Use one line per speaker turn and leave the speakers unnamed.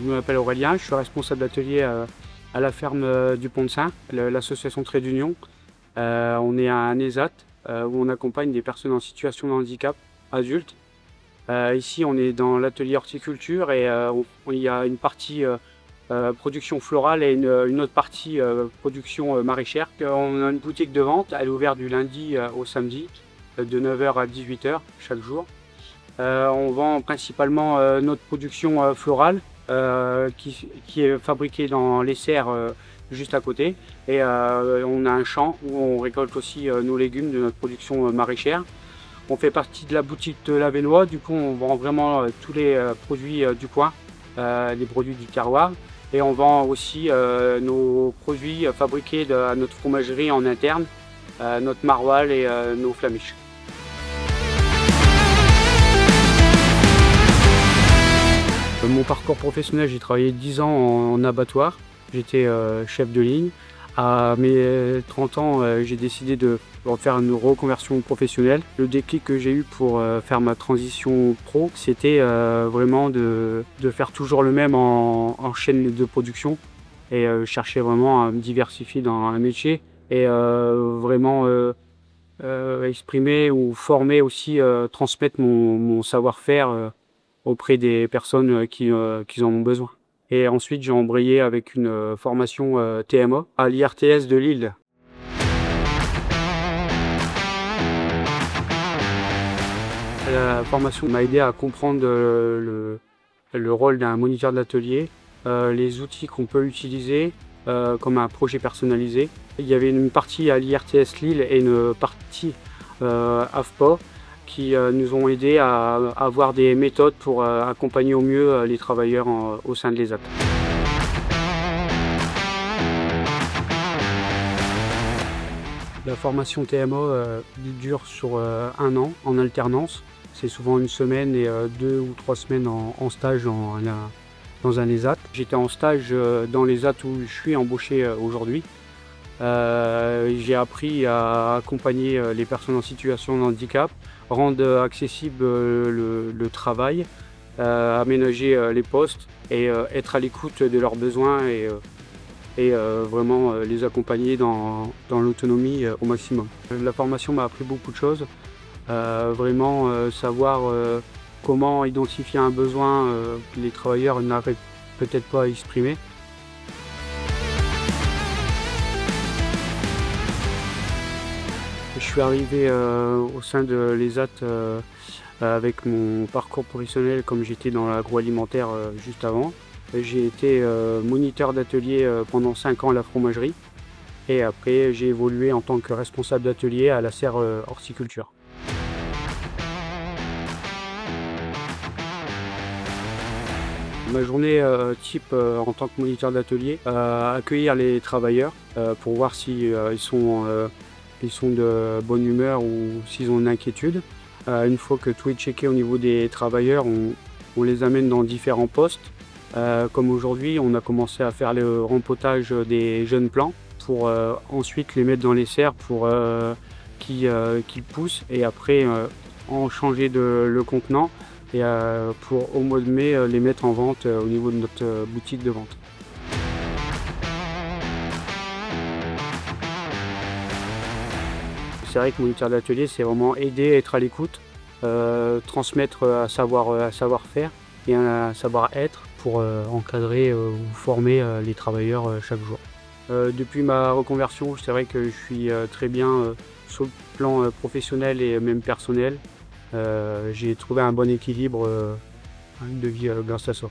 Je m'appelle Aurélien, je suis responsable d'atelier à la ferme du Pont-de-Saint, l'association Trait d'Union. On est un ESAT où on accompagne des personnes en situation de handicap adultes. Ici, on est dans l'atelier horticulture et il y a une partie production florale et une autre partie production maraîchère. On a une boutique de vente, elle est ouverte du lundi au samedi, de 9h à 18h chaque jour. On vend principalement notre production florale qui est fabriquée dans les serres juste à côté. Et on a un champ où on récolte aussi nos légumes de notre production maraîchère. On fait partie de la boutique de l'Avesnois, du coup on vend vraiment tous les produits du coin, les produits du terroir. Et on vend aussi nos produits fabriqués à notre fromagerie en interne, notre maroilles et nos flamiches. Mon parcours professionnel, j'ai travaillé 10 ans en abattoir, j'étais chef de ligne. À mes 30 ans, j'ai décidé de faire une reconversion professionnelle. Le déclic que j'ai eu pour faire ma transition pro, c'était vraiment de faire toujours le même en chaîne de production et chercher vraiment à me diversifier dans un métier et vraiment exprimer ou former aussi, transmettre mon savoir-faire auprès des personnes qui en ont besoin. Et ensuite, j'ai embrayé avec une formation TMA à l'IRTS de Lille. La formation m'a aidé à comprendre le rôle d'un moniteur d'atelier, les outils qu'on peut utiliser comme un projet personnalisé. Il y avait une partie à l'IRTS Lille et une partie AFPA qui nous ont aidés à avoir des méthodes pour accompagner au mieux les travailleurs au sein de l'ESAT. La formation TMA dure sur 1 an en alternance. C'est souvent 1 semaine et 2 ou 3 semaines en stage dans un ESAT. J'étais en stage dans l'ESAT où je suis embauché aujourd'hui. J'ai appris à accompagner les personnes en situation de handicap, rendre accessible le travail, aménager les postes et être à l'écoute de leurs besoins et vraiment les accompagner dans l'autonomie au maximum. La formation m'a appris beaucoup de choses, vraiment savoir comment identifier un besoin que les travailleurs n'arrivent peut-être pas à exprimer. Je suis arrivé au sein de l'ESAT avec mon parcours professionnel comme j'étais dans l'agroalimentaire juste avant. J'ai été moniteur d'atelier pendant 5 ans à la fromagerie et après j'ai évolué en tant que responsable d'atelier à la serre horticulture. Ma journée type en tant que moniteur d'atelier, accueillir les travailleurs pour voir si ils sont de bonne humeur ou s'ils ont une inquiétude. Une fois que tout est checké au niveau des travailleurs, on les amène dans différents postes. Comme aujourd'hui, on a commencé à faire le rempotage des jeunes plants pour ensuite les mettre dans les serres pour qu'ils poussent et après en changer le contenant et pour au mois de mai les mettre en vente au niveau de notre boutique de vente. C'est vrai que moniteur d'atelier, c'est vraiment aider, être à l'écoute, transmettre un savoir-faire et un savoir-être pour encadrer ou former les travailleurs chaque jour. Depuis ma reconversion, c'est vrai que je suis très bien sur le plan professionnel et même personnel. J'ai trouvé un bon équilibre de vie grâce à ça.